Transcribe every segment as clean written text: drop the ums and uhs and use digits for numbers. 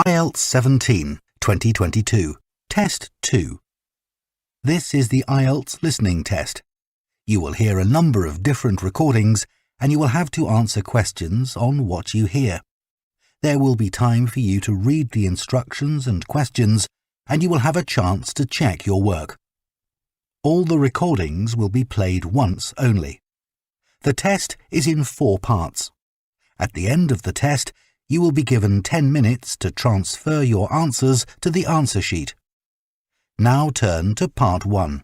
IELTS 17, 2022, Test 2. This is the IELTS listening test. You will hear a number of different recordings and you will have to answer questions on what you hear. There will be time for you to read the instructions and questions and you will have a chance to check your work. All the recordings will be played once only. The test is in 4 parts. At the end of the test, you will be given 10 minutes to transfer your answers to the answer sheet. Now turn to Part 1.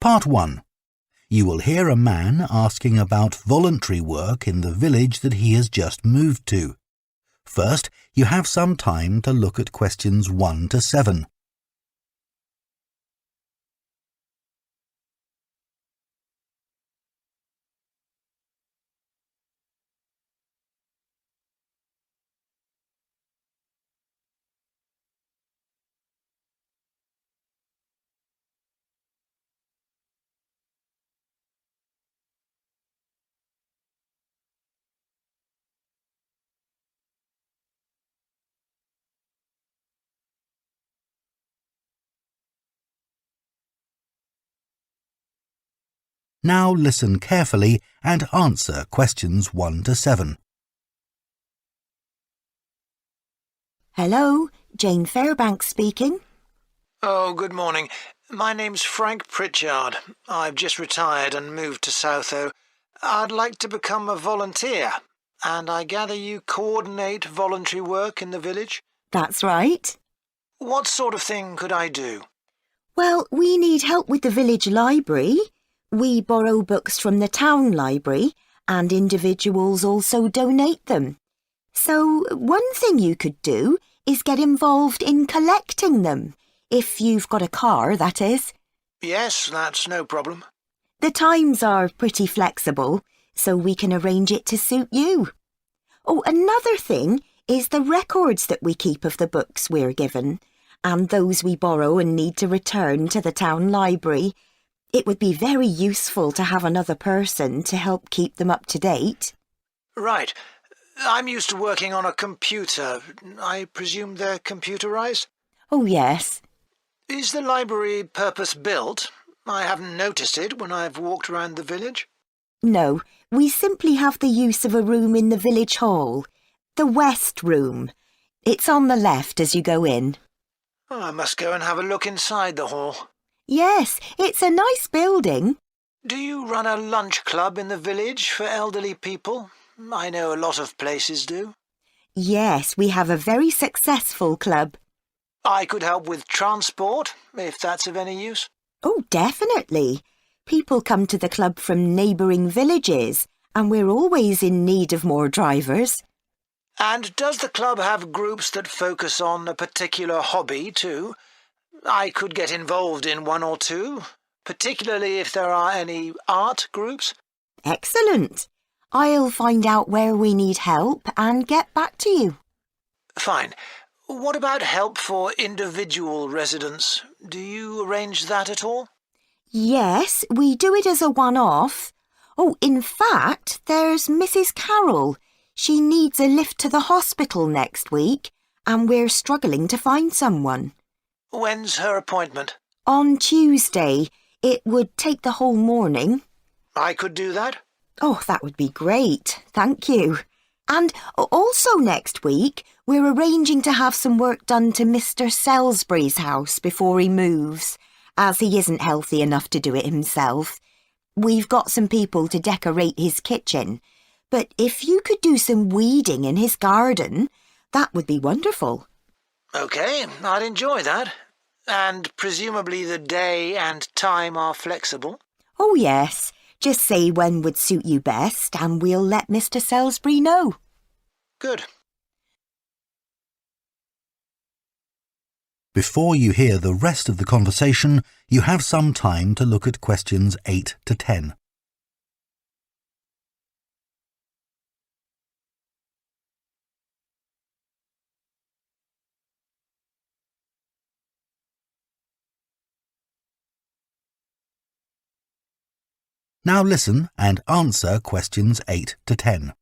Part 1. You will hear a man asking about voluntary work in the village that he has just moved to. First, you have some time to look at questions 1 to 7. Now listen carefully and answer questions 1 to 7. Hello, Jane Fairbanks speaking. Oh, good morning. My name's Frank Pritchard. I've just retired and moved to Southo. I'd like to become a volunteer, and I gather you coordinate voluntary work in the village? That's right. What sort of thing could I do? Well, we need help with the village library. We borrow books from the town library, and individuals also donate them. So one thing you could do is get involved in collecting them, if you've got a car, that is. Yes, that's no problem. The times are pretty flexible, so we can arrange it to suit you. Oh, another thing is the records that we keep of the books we're given, and those we borrow and need to return to the town library. It would be very useful to have another person to help keep them up to date. Right. I'm used to working on a computer. I presume they're computerized? Oh, yes. Is the library purpose-built? I haven't noticed it when I've walked around the village. No, we simply have the use of a room in the village hall. The West Room. It's on the left as you go in. Oh, I must go and have a look inside the hall. Yes, it's a nice building. Do you run a lunch club in the village for elderly people? I know a lot of places do. Yes, we have a very successful club. I could help with transport, if that's of any use. Oh, definitely. People come to the club from neighbouring villages, and we're always in need of more drivers. And does the club have groups that focus on a particular hobby too? I could get involved in 1 or 2, particularly if there are any art groups. Excellent. I'll find out where we need help and get back to you. Fine. What about help for individual residents? Do you arrange that at all? Yes, we do it as a one-off. Oh, in fact, there's Mrs. Carroll. She needs a lift to the hospital next week, and we're struggling to find someone. When's her appointment? On Tuesday. It would take the whole morning. I could do that? Oh, that would be great. Thank you. And also next week, we're arranging to have some work done to Mr. Salisbury's house before he moves, as he isn't healthy enough to do it himself. We've got some people to decorate his kitchen, but if you could do some weeding in his garden, that would be wonderful. OK, I'd enjoy that. And presumably the day and time are flexible? Oh, yes. Just say when would suit you best and we'll let Mr. Salisbury know. Good. Before you hear the rest of the conversation, you have some time to look at questions 8 to 10. Now listen and answer questions 8 to 10.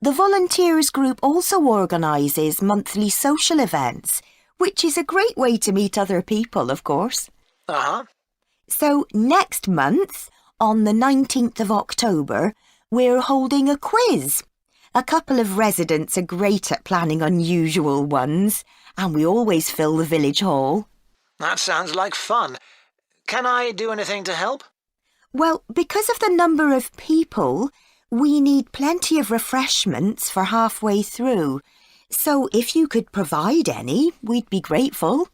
The volunteers group also organises monthly social events, which is a great way to meet other people, of course. Uh-huh. So next month, on the 19th of October, we're holding a quiz. A couple of residents are great at planning unusual ones, and we always fill the village hall. That sounds like fun. Can I do anything to help? Well, because of the number of people, we need plenty of refreshments for halfway through. So if you could provide any, we'd be grateful.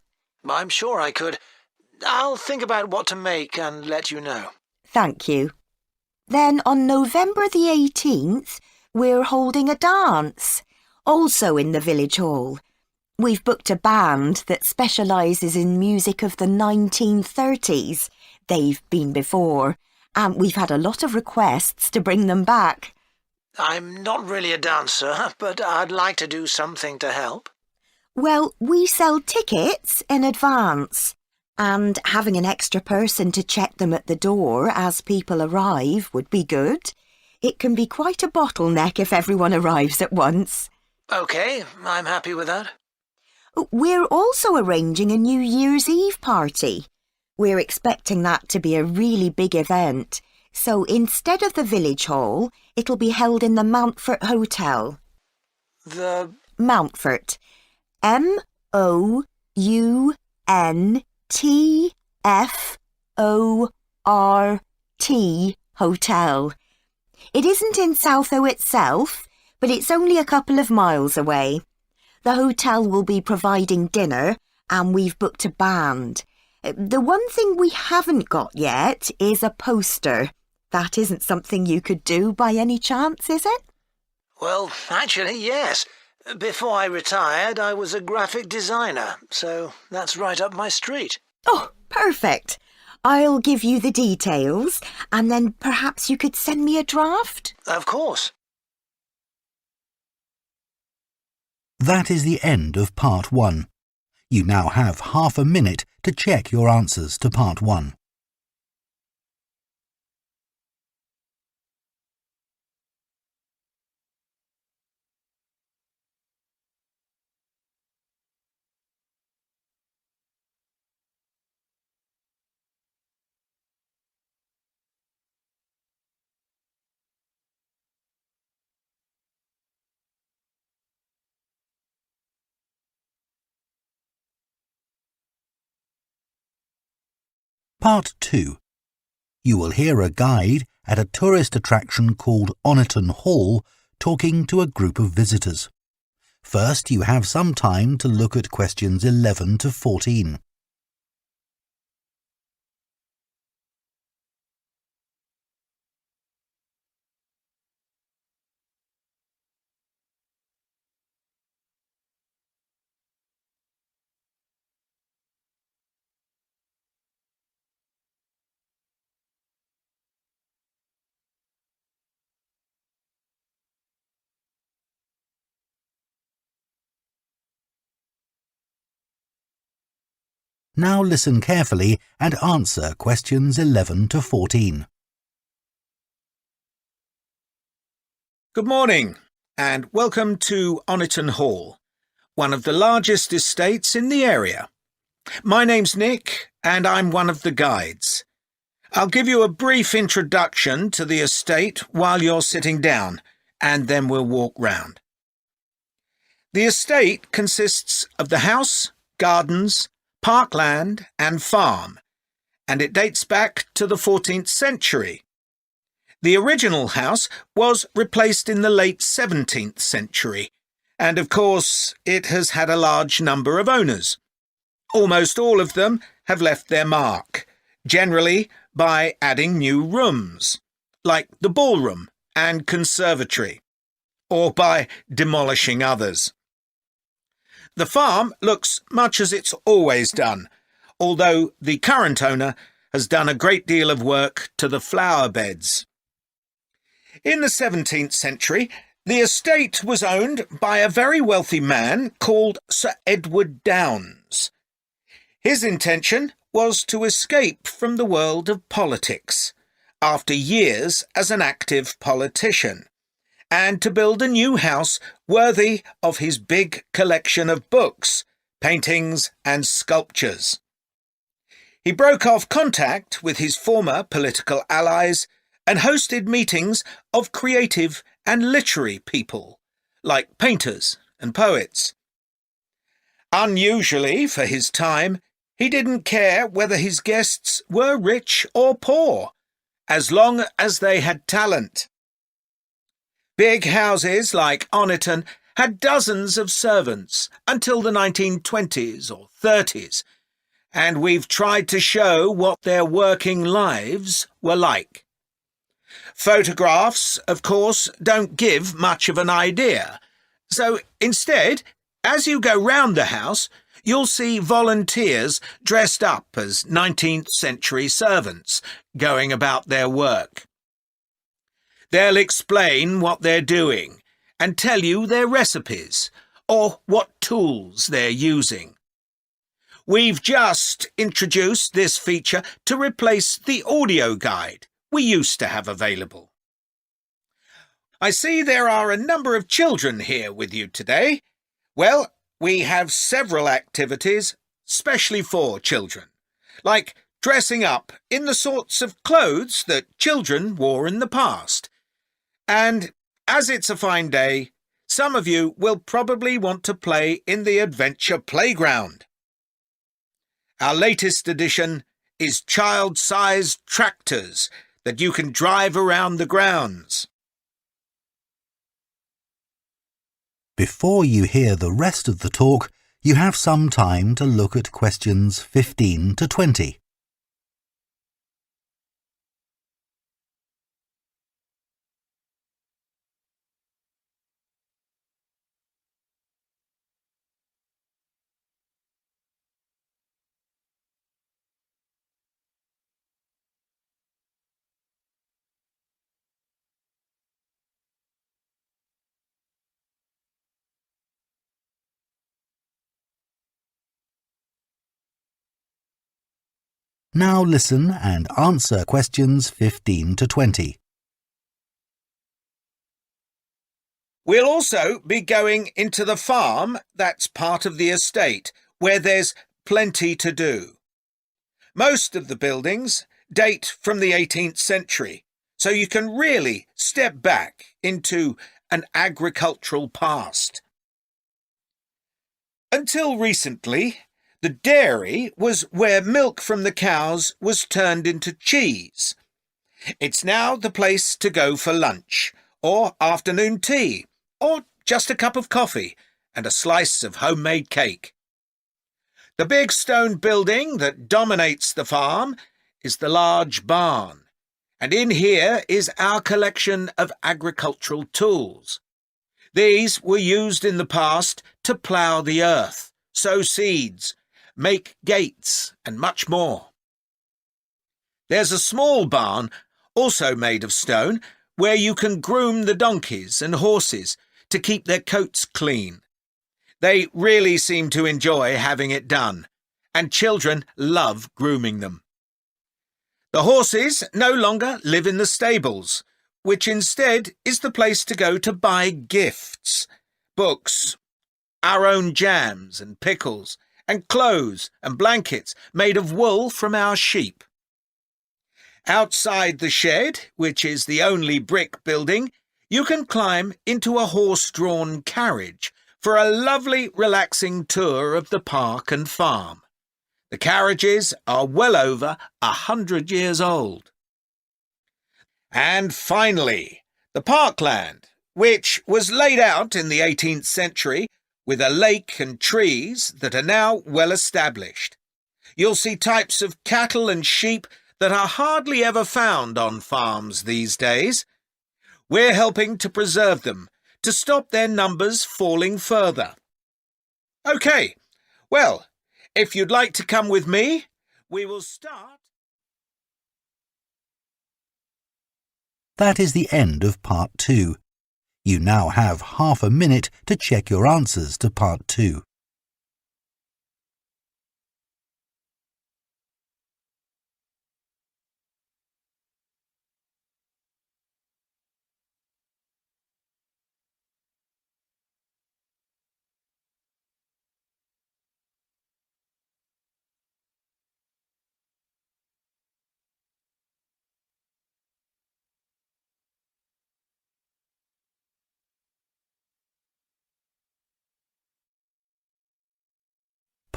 I'm sure I could. I'll think about what to make and let you know. Thank you. Then on November the 18th, we're holding a dance, also in the village hall. We've booked a band that specialises in music of the 1930s. They've been before, and we've had a lot of requests to bring them back. I'm not really a dancer, but I'd like to do something to help. Well, we sell tickets in advance, and having an extra person to check them at the door as people arrive would be good. It can be quite a bottleneck if everyone arrives at once. OK, I'm happy with that. We're also arranging a New Year's Eve party. We're expecting that to be a really big event, so instead of the village hall, it'll be held in the Mountfort Hotel. The... Mountfort. MOUNTFORT Hotel. It isn't in Southo itself, but it's only a couple of miles away. The hotel will be providing dinner, and we've booked a band. The one thing we haven't got yet is a poster. That isn't something you could do by any chance, is it? Well, actually, yes. Before I retired, I was a graphic designer, so that's right up my street. Oh, perfect. I'll give you the details, and then perhaps you could send me a draft? Of course. That is the end of Part 1. You now have half a minute to check your answers to Part 1. Part 2. You will hear a guide at a tourist attraction called Oniton Hall talking to a group of visitors. First, you have some time to look at questions 11 to 14. Now listen carefully and answer questions 11 to 14. Good morning and welcome to Oniton Hall, one of the largest estates in the area. My name's Nick and I'm one of the guides. I'll give you a brief introduction to the estate while you're sitting down, and then we'll walk round. The estate consists of the house, gardens, parkland and farm, and it dates back to the 14th century. The original house was replaced in the late 17th century, and of course it has had a large number of owners. Almost all of them have left their mark, generally by adding new rooms, like the ballroom and conservatory, or by demolishing others. The farm looks much as it's always done, although the current owner has done a great deal of work to the flower beds. In the 17th century, the estate was owned by a very wealthy man called Sir Edward Downes. His intention was to escape from the world of politics after years as an active politician, and to build a new house worthy of his big collection of books, paintings and sculptures. He broke off contact with his former political allies and hosted meetings of creative and literary people, like painters and poets. Unusually for his time, he didn't care whether his guests were rich or poor, as long as they had talent. Big houses like Oniton had dozens of servants until the 1920s or 30s, and we've tried to show what their working lives were like. Photographs, of course, don't give much of an idea, so instead, as you go round the house, you'll see volunteers dressed up as 19th century servants going about their work. They'll explain what they're doing and tell you their recipes or what tools they're using. We've just introduced this feature to replace the audio guide we used to have available. I see there are a number of children here with you today. Well, we have several activities specially for children, like dressing up in the sorts of clothes that children wore in the past. And as it's a fine day, some of you will probably want to play in the adventure playground. Our latest addition is child-sized tractors that you can drive around the grounds. Before you hear the rest of the talk, you have some time to look at questions 15 to 20. Now listen and answer questions 15 to 20. We'll also be going into the farm that's part of the estate, where there's plenty to do. Most of the buildings date from the 18th century, so you can really step back into an agricultural past. Until recently, the dairy was where milk from the cows was turned into cheese. It's now the place to go for lunch, or afternoon tea, or just a cup of coffee and a slice of homemade cake. The big stone building that dominates the farm is the large barn, and in here is our collection of agricultural tools. These were used in the past to plough the earth, sow seeds, make gates, and much more. There's a small barn, also made of stone, where you can groom the donkeys and horses to keep their coats clean. They really seem to enjoy having it done, and children love grooming them. The horses no longer live in the stables, which instead is the place to go to buy gifts, books, our own jams and pickles, and clothes and blankets made of wool from our sheep. Outside the shed, which is the only brick building, you can climb into a horse-drawn carriage for a lovely, relaxing tour of the park and farm. The carriages are well over 100 years old. And finally, the parkland, which was laid out in the 18th century with a lake and trees that are now well established. You'll see types of cattle and sheep that are hardly ever found on farms these days. We're helping to preserve them, to stop their numbers falling further. OK, well, if you'd like to come with me, we will start. That is the end of part 2. You now have half a minute to check your answers to part 2.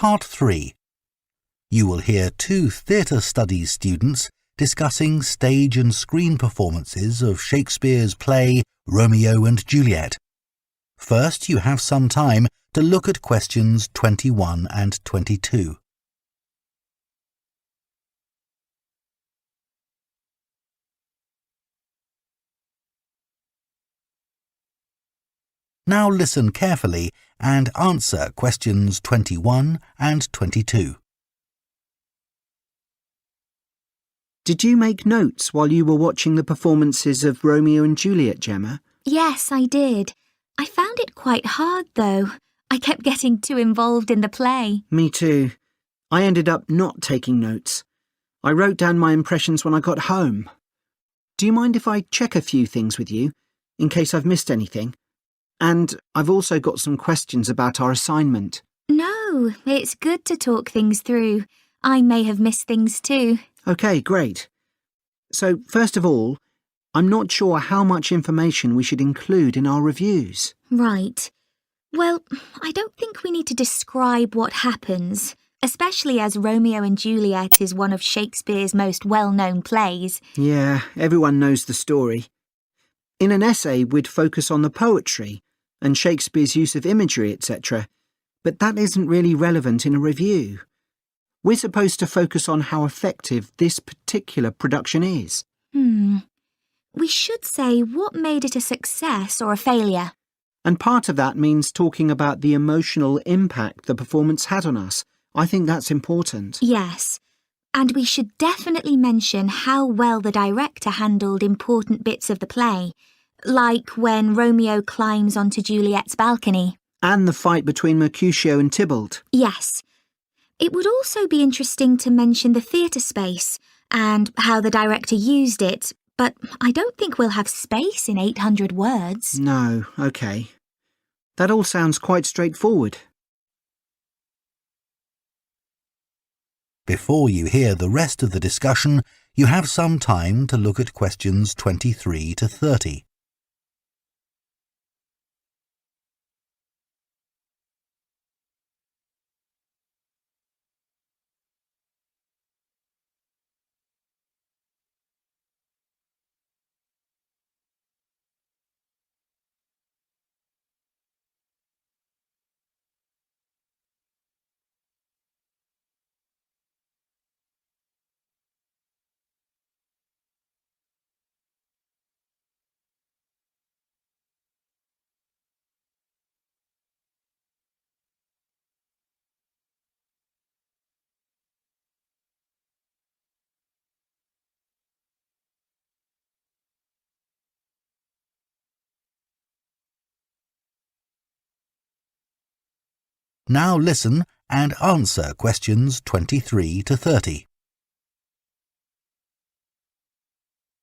Part 3. You will hear two theatre studies students discussing stage and screen performances of Shakespeare's play Romeo and Juliet. First, you have some time to look at questions 21 and 22. Now listen carefully and answer questions 21 and 22. Did you make notes while you were watching the performances of Romeo and Juliet, Gemma? Yes, I did. I found it quite hard, though. I kept getting too involved in the play. Me too. I ended up not taking notes. I wrote down my impressions when I got home. Do you mind if I check a few things with you, in case I've missed anything? And I've also got some questions about our assignment. No, it's good to talk things through. I may have missed things too. OK, great. So, first of all, I'm not sure how much information we should include in our reviews. Right. Well, I don't think we need to describe what happens, especially as Romeo and Juliet is one of Shakespeare's most well-known plays. Yeah, everyone knows the story. In an essay, we'd focus on the poetry and Shakespeare's use of imagery, etc., but that isn't really relevant in a review. We're supposed to focus on how effective this particular production is. We should say what made it a success or a failure. And part of that means talking about the emotional impact the performance had on us. I think that's important. Yes. And we should definitely mention how well the director handled important bits of the play, like when Romeo climbs onto Juliet's balcony. And the fight between Mercutio and Tybalt. Yes. It would also be interesting to mention the theatre space and how the director used it, but I don't think we'll have space in 800 words. No, OK. That all sounds quite straightforward. Before you hear the rest of the discussion, you have some time to look at questions 23 to 30. Now listen and answer questions 23 to 30.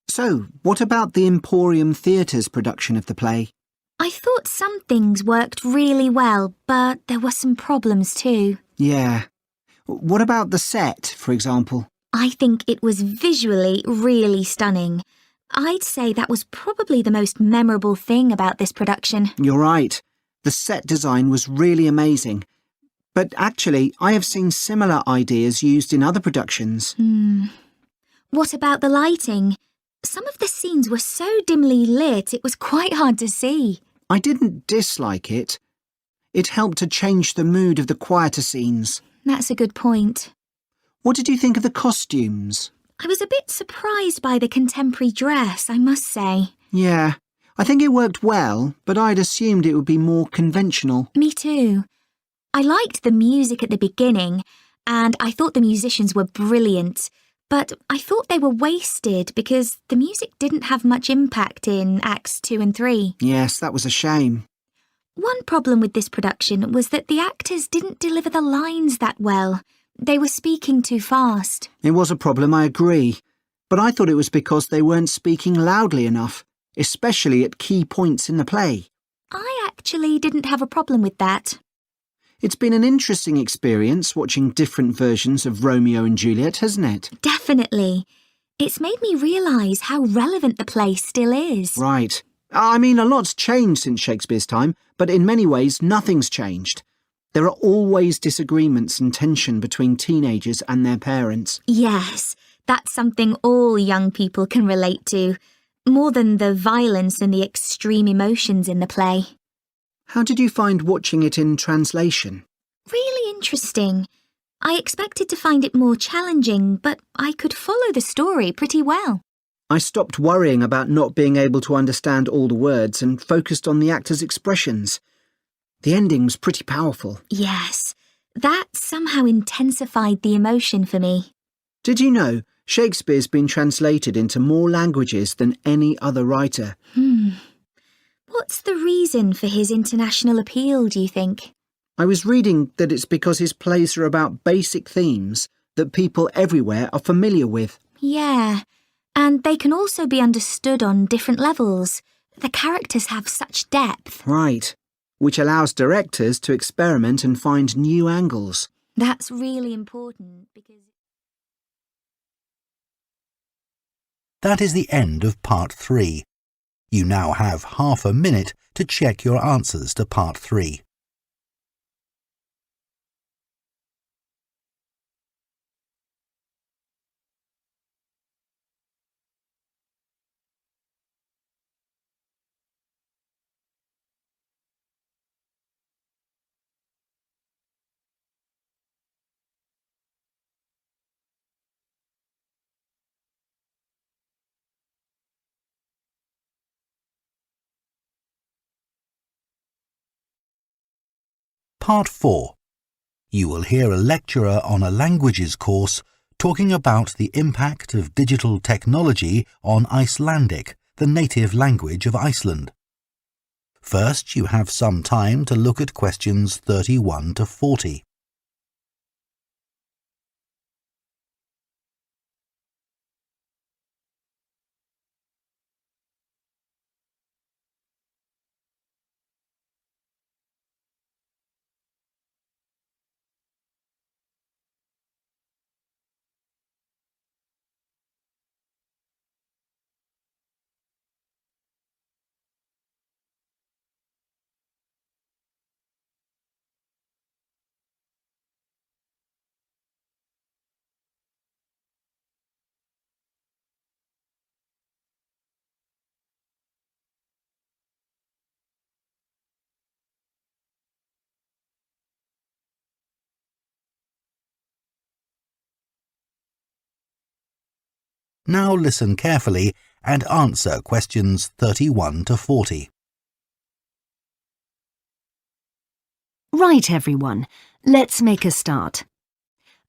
So, what about the Emporium Theatre's production of the play? I thought some things worked really well, but there were some problems too. Yeah. What about the set, for example? I think it was visually really stunning. I'd say that was probably the most memorable thing about this production. You're right. The set design was really amazing. But actually, I have seen similar ideas used in other productions. What about the lighting? Some of the scenes were so dimly lit, it was quite hard to see. I didn't dislike it. It helped to change the mood of the quieter scenes. That's a good point. What did you think of the costumes? I was a bit surprised by the contemporary dress, I must say. Yeah, I think it worked well, but I'd assumed it would be more conventional. Me too. I liked the music at the beginning, and I thought the musicians were brilliant, but I thought they were wasted because the music didn't have much impact in Acts 2 and 3. Yes, that was a shame. One problem with this production was that the actors didn't deliver the lines that well. They were speaking too fast. It was a problem, I agree, but I thought it was because they weren't speaking loudly enough, especially at key points in the play. I actually didn't have a problem with that. It's been an interesting experience watching different versions of Romeo and Juliet, hasn't it? Definitely. It's made me realise how relevant the play still is. Right. I mean, a lot's changed since Shakespeare's time, but in many ways nothing's changed. There are always disagreements and tension between teenagers and their parents. Yes, that's something all young people can relate to, more than the violence and the extreme emotions in the play. How did you find watching it in translation? Really interesting. I expected to find it more challenging, but I could follow the story pretty well. I stopped worrying about not being able to understand all the words and focused on the actors' expressions. The ending was pretty powerful. Yes, that somehow intensified the emotion for me. Did you know Shakespeare's been translated into more languages than any other writer? What's the reason for his international appeal, do you think? I was reading that it's because his plays are about basic themes that people everywhere are familiar with. Yeah, and they can also be understood on different levels. The characters have such depth. Right, which allows directors to experiment and find new angles. That's really important because... That is the end of Part 3. You now have half a minute to check your answers to Part 3. Part 4. You will hear a lecturer on a languages course talking about the impact of digital technology on Icelandic, the native language of Iceland. First, you have some time to look at questions 31 to 40. Now listen carefully and answer questions 31 to 40. Right, everyone, let's make a start.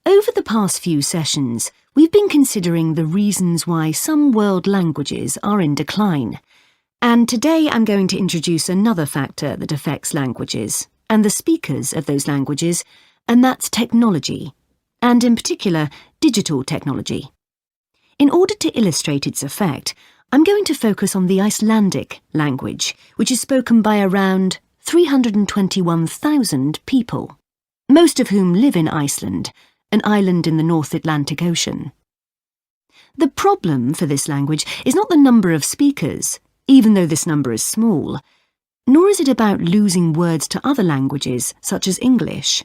Over the past few sessions, we've been considering the reasons why some world languages are in decline. And today I'm going to introduce another factor that affects languages and the speakers of those languages, and that's technology, and in particular, digital technology. In order to illustrate its effect, I'm going to focus on the Icelandic language, which is spoken by around 321,000 people, most of whom live in Iceland, an island in the North Atlantic Ocean. The problem for this language is not the number of speakers, even though this number is small, nor is it about losing words to other languages, such as English.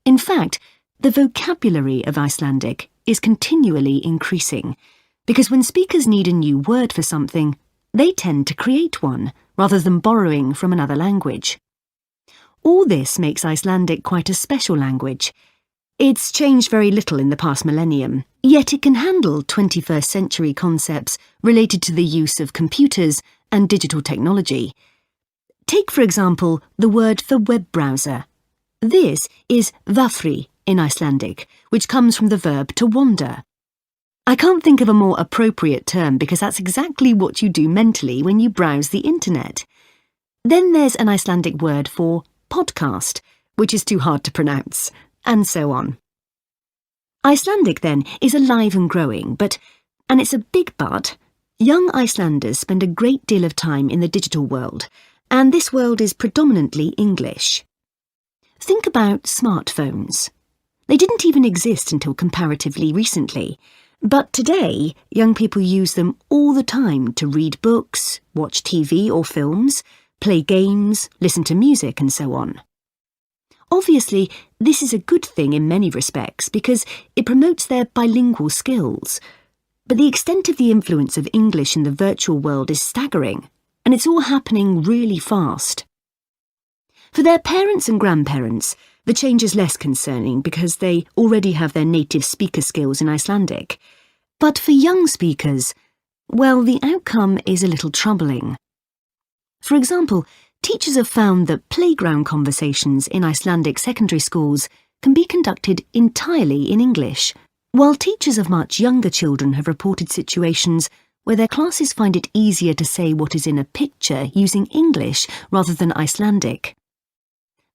In fact, the vocabulary of Icelandic is continually increasing, because when speakers need a new word for something, they tend to create one, rather than borrowing from another language. All this makes Icelandic quite a special language. It's changed very little in the past millennium, yet it can handle 21st century concepts related to the use of computers and digital technology. Take, for example, the word for web browser. This is vafri in Icelandic, which comes from the verb to wander. I can't think of a more appropriate term because that's exactly what you do mentally when you browse the internet. Then there's an Icelandic word for podcast, which is too hard to pronounce, and so on. Icelandic, then, is alive and growing, and it's a big but, young Icelanders spend a great deal of time in the digital world, and this world is predominantly English. Think about smartphones. They didn't even exist until comparatively recently, but today young people use them all the time to read books, watch TV or films, play games, listen to music and so on. Obviously, this is a good thing in many respects because it promotes their bilingual skills. But the extent of the influence of English in the virtual world is staggering, and it's all happening really fast. For their parents and grandparents, the change is less concerning because they already have their native speaker skills in Icelandic. But for young speakers, well, the outcome is a little troubling. For example, teachers have found that playground conversations in Icelandic secondary schools can be conducted entirely in English, while teachers of much younger children have reported situations where their classes find it easier to say what is in a picture using English rather than Icelandic.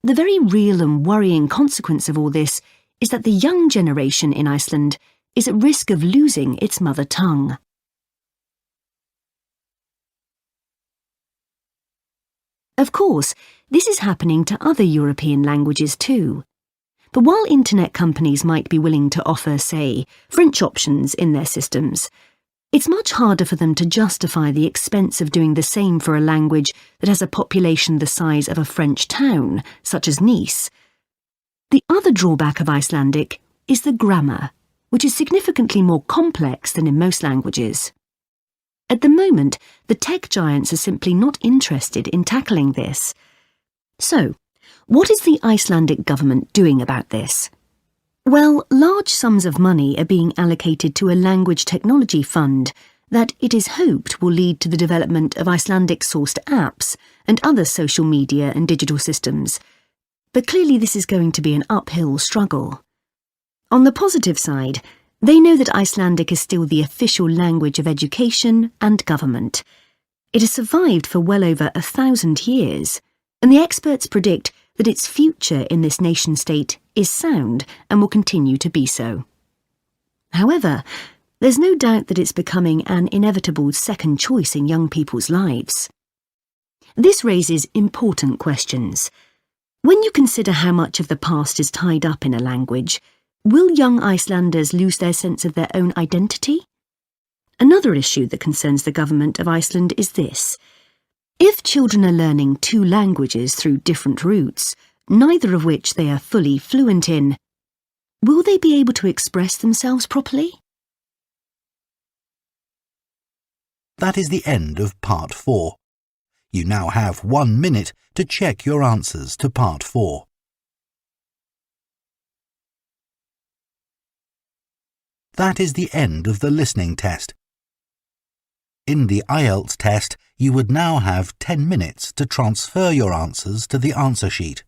The very real and worrying consequence of all this is that the young generation in Iceland is at risk of losing its mother tongue. Of course, this is happening to other European languages too. But while internet companies might be willing to offer, say, French options in their systems, it's much harder for them to justify the expense of doing the same for a language that has a population the size of a French town, such as Nice. The other drawback of Icelandic is the grammar, which is significantly more complex than in most languages. At the moment, the tech giants are simply not interested in tackling this. So, what is the Icelandic government doing about this? Well, large sums of money are being allocated to a language technology fund that it is hoped will lead to the development of Icelandic-sourced apps and other social media and digital systems. But clearly this is going to be an uphill struggle. On the positive side, they know that Icelandic is still the official language of education and government. It has survived for well over 1,000 years, and the experts predict that its future in this nation-state is sound and will continue to be so. However, there's no doubt that it's becoming an inevitable second choice in young people's lives. This raises important questions. When you consider how much of the past is tied up in a language, will young Icelanders lose their sense of their own identity? Another issue that concerns the government of Iceland is this. If children are learning 2 languages through different routes, neither of which they are fully fluent in, will they be able to express themselves properly? That is the end of Part 4. You now have 1 minute to check your answers to Part 4. That is the end of the listening test. In the IELTS test, you would now have 10 minutes to transfer your answers to the answer sheet.